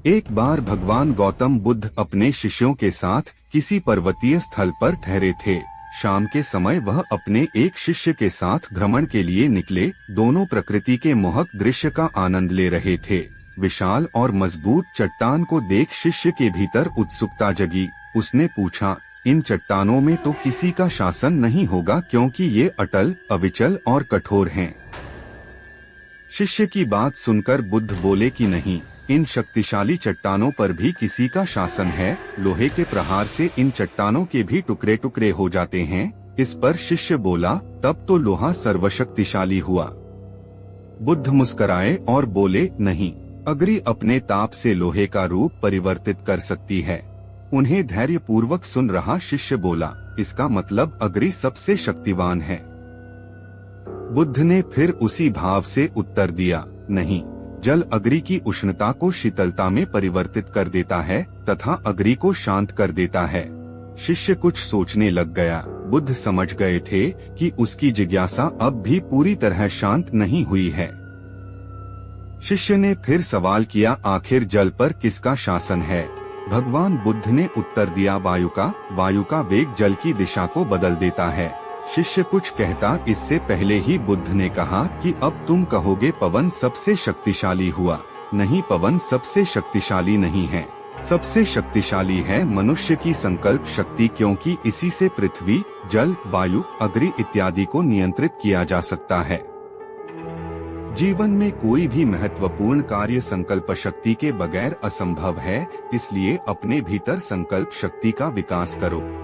एक बार भगवान गौतम बुद्ध अपने शिष्यों के साथ किसी पर्वतीय स्थल पर ठहरे थे। शाम के समय वह अपने एक शिष्य के साथ भ्रमण के लिए निकले। दोनों प्रकृति के मोहक दृश्य का आनंद ले रहे थे। विशाल और मजबूत चट्टान को देख शिष्य के भीतर उत्सुकता जगी। उसने पूछा, इन चट्टानों में तो किसी का शासन नहीं होगा, क्योंकि ये अटल, अविचल और कठोर हैं। शिष्य की बात सुनकर बुद्ध बोले कि नहीं, इन शक्तिशाली चट्टानों पर भी किसी का शासन है। लोहे के प्रहार से इन चट्टानों के भी टुकड़े टुकड़े हो जाते हैं। इस पर शिष्य बोला, तब तो लोहा सर्वशक्तिशाली हुआ। बुद्ध मुस्कराए और बोले, नहीं, अग्नि अपने ताप से लोहे का रूप परिवर्तित कर सकती है। उन्हें धैर्य पूर्वक सुन रहा शिष्य बोला, इसका मतलब अग्नि सबसे शक्तिवान है। बुद्ध ने फिर उसी भाव से उत्तर दिया, नहीं, जल अग्नि की उष्णता को शीतलता में परिवर्तित कर देता है तथा अग्नि को शांत कर देता है। शिष्य कुछ सोचने लग गया। बुद्ध समझ गए थे कि उसकी जिज्ञासा अब भी पूरी तरह शांत नहीं हुई है। शिष्य ने फिर सवाल किया, आखिर जल पर किसका शासन है? भगवान बुद्ध ने उत्तर दिया, वायु का। वायु का वेग जल की दिशा को बदल देता है। शिष्य कुछ कहता इससे पहले ही बुद्ध ने कहा कि अब तुम कहोगे पवन सबसे शक्तिशाली हुआ। नहीं, पवन सबसे शक्तिशाली नहीं है। सबसे शक्तिशाली है मनुष्य की संकल्प शक्ति, क्योंकि इसी से पृथ्वी, जल, वायु, अग्नि इत्यादि को नियंत्रित किया जा सकता है। जीवन में कोई भी महत्वपूर्ण कार्य संकल्प शक्ति के बगैर असंभव है। इसलिए अपने भीतर संकल्प शक्ति का विकास करो।